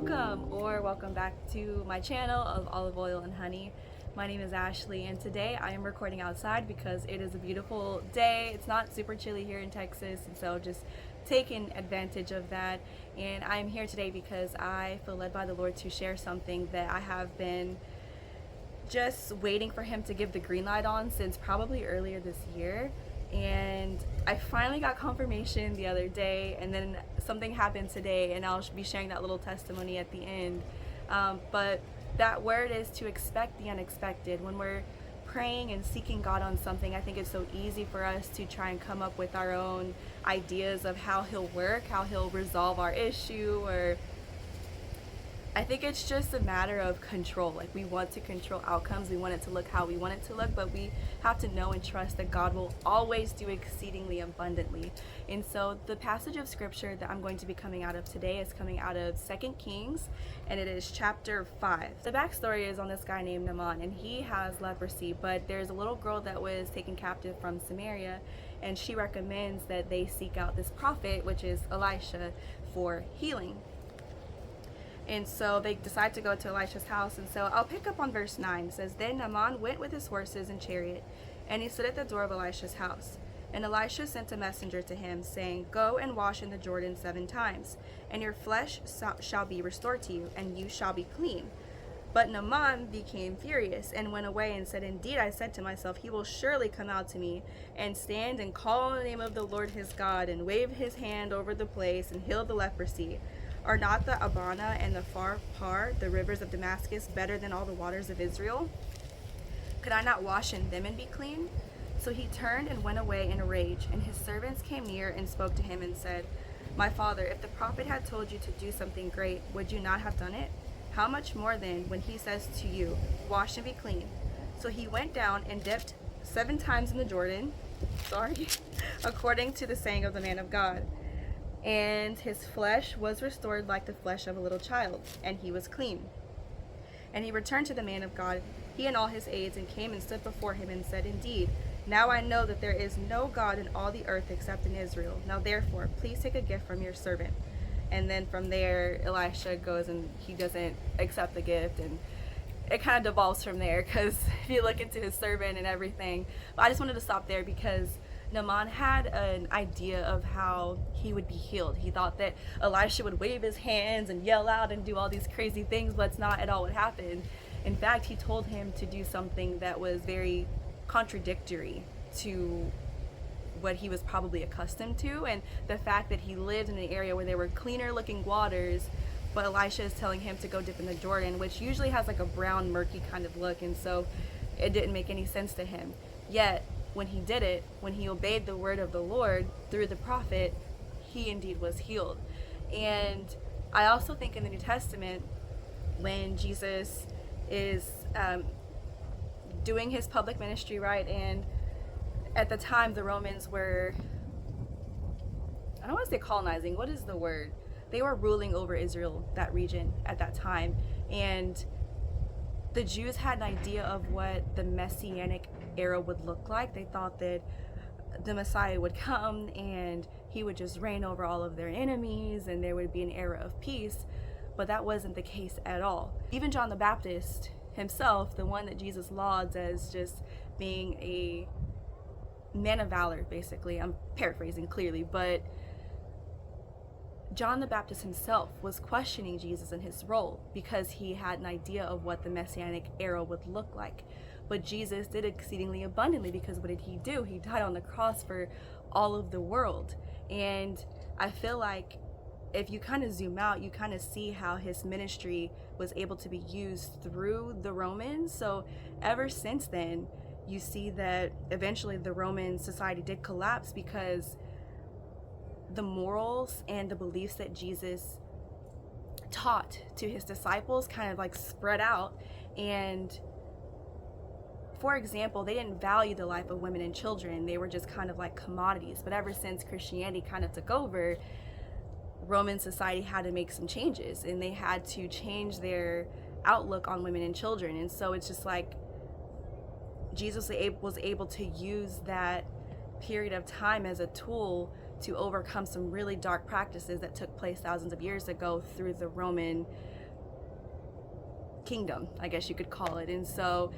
Welcome back to my channel of olive oil and honey. My name is Ashley, and today I am recording outside because it is a beautiful day. It's not super chilly here in Texas, and so just taking advantage of that. And I am here today because I feel led by the Lord to share something that I have been just waiting for him to give the green light on since probably earlier this year. And I finally got confirmation the other day, and then something happened today, and I'll be sharing that little testimony at the end. But that word is to expect the unexpected. When we're praying and seeking God on something, I think it's so easy for us to try and come up with our own ideas of how he'll work, how he'll resolve our issue, or I think it's just a matter of control. Like, we want to control outcomes. We want it to look how we want it to look, but we have to know and trust that God will always do exceedingly abundantly. And so the passage of scripture that I'm going to be coming out of today is coming out of 2 Kings, and it is chapter 5. The backstory is on this guy named Naaman, and he has leprosy, but there's a little girl that was taken captive from Samaria, and she recommends that they seek out this prophet, which is Elisha, for healing. And so they decide to go to Elisha's house. And so I'll pick up on verse 9. It says, "Then Naaman went with his horses and chariot, and he stood at the door of Elisha's house. And Elisha sent a messenger to him, saying, 'Go and wash in the Jordan 7 times, and your flesh shall be restored to you, and you shall be clean.' But Naaman became furious and went away and said, 'Indeed, I said to myself, he will surely come out to me and stand and call on the name of the Lord his God and wave his hand over the place and heal the leprosy. Are not the Abana and the Pharpar, the rivers of Damascus, better than all the waters of Israel? Could I not wash in them and be clean?' So he turned and went away in a rage, and his servants came near and spoke to him and said, 'My father, if the prophet had told you to do something great, would you not have done it? How much more then when he says to you, wash and be clean?' So he went down and dipped 7 times in the Jordan, according to the saying of the man of God. And his flesh was restored like the flesh of a little child, and he was clean. And he returned to the man of God, he and all his aides, and came and stood before him and said, 'Indeed, now I know that there is no God in all the earth except in Israel. Now therefore, please take a gift from your servant.' And then from there, Elisha goes and he doesn't accept the gift, and it kind of devolves from there, because if you look into his servant and everything. But I just wanted to stop there because Naaman had an idea of how he would be healed. He thought that Elisha would wave his hands and yell out and do all these crazy things, but it's not at all what happened. In fact, he told him to do something that was very contradictory to what he was probably accustomed to, and the fact that he lived in an area where there were cleaner looking waters, but Elisha is telling him to go dip in the Jordan, which usually has like a brown, murky kind of look, and so it didn't make any sense to him. Yet when he did it, when he obeyed the word of the Lord through the prophet, he indeed was healed. And I also think in the New Testament, when Jesus is doing his public ministry, right, and at the time the Romans were, I don't want to say colonizing, what is the word? They were ruling over Israel, that region at that time, and the Jews had an idea of what the Messianic era would look like. They thought that the Messiah would come and he would just reign over all of their enemies and there would be an era of peace, but that wasn't the case at all. Even John the Baptist himself, the one that Jesus lauds as just being a man of valor, basically, I'm paraphrasing clearly, but John the Baptist himself was questioning Jesus and his role because he had an idea of what the Messianic era would look like. But Jesus did exceedingly abundantly, because what did he do? He died on the cross for all of the world. And I feel like if you kind of zoom out, you kind of see how his ministry was able to be used through the Romans. So ever since then, you see that eventually the Roman society did collapse because the morals and the beliefs that Jesus taught to his disciples kind of like spread out. And for example, they didn't value the life of women and children. They were just kind of like commodities. But ever since Christianity kind of took over, Roman society had to make some changes, and they had to change their outlook on women and children. And so it's just like Jesus was able to use that period of time as a tool to overcome some really dark practices that took place thousands of years ago through the Roman kingdom, I guess you could call it. And so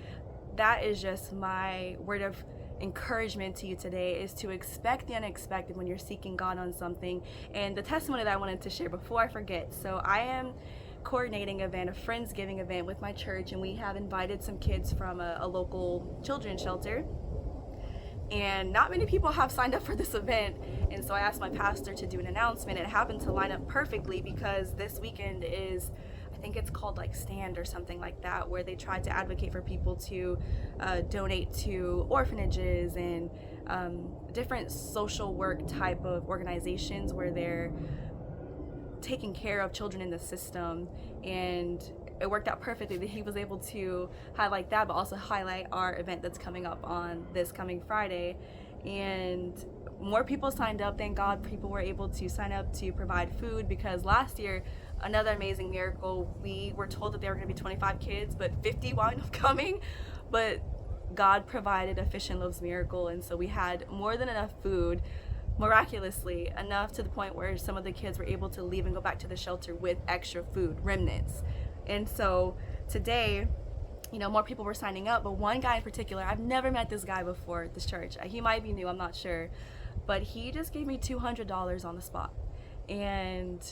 that is just my word of encouragement to you today, is to expect the unexpected when you're seeking God on something. And the testimony that I wanted to share before I forget, so I am coordinating a Friendsgiving event with my church, and we have invited some kids from a local children's shelter, and not many people have signed up for this event. And so I asked my pastor to do an announcement. It happened to line up perfectly because this weekend is, I think it's called like Stand or something like that, where they try to advocate for people to donate to orphanages and different social work type of organizations where they're taking care of children in the system. And it worked out perfectly that he was able to highlight that, but also highlight our event that's coming up on this coming Friday. And more people signed up. Thank God people were able to sign up to provide food, because last year, another amazing miracle, we were told that there were going to be 25 kids, but 50 wound up coming. But God provided a fish and loaves miracle, and so we had more than enough food, miraculously enough to the point where some of the kids were able to leave and go back to the shelter with extra food, remnants. And so today, you know, more people were signing up, but one guy in particular, I've never met this guy before at this church. He might be new, I'm not sure, but he just gave me $200 on the spot. And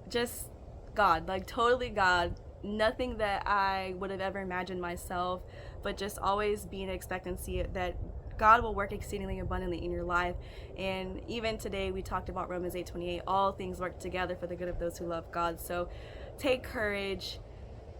just God, like totally God, nothing that I would have ever imagined myself, but just always being in expectancy that God will work exceedingly abundantly in your life. And even today we talked about Romans 8:28, all things work together for the good of those who love God. So take courage,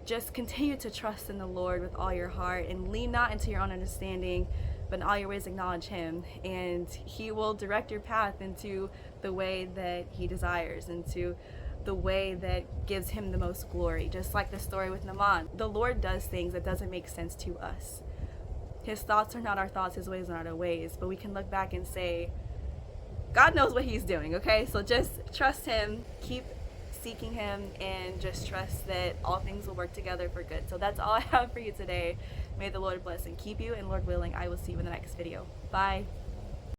just continue to trust in the Lord with all your heart, and lean not into your own understanding, but in all your ways acknowledge him, and he will direct your path into the way that he desires, into the way that gives him the most glory. Just like the story with Naaman, the Lord does things that doesn't make sense to us. His thoughts are not our thoughts, his ways are not our ways, but we can look back and say, God knows what he's doing, okay? So just trust him, keep seeking him, and just trust that all things will work together for good. So that's all I have for you today. May the Lord bless and keep you, and Lord willing, I will see you in the next video. Bye.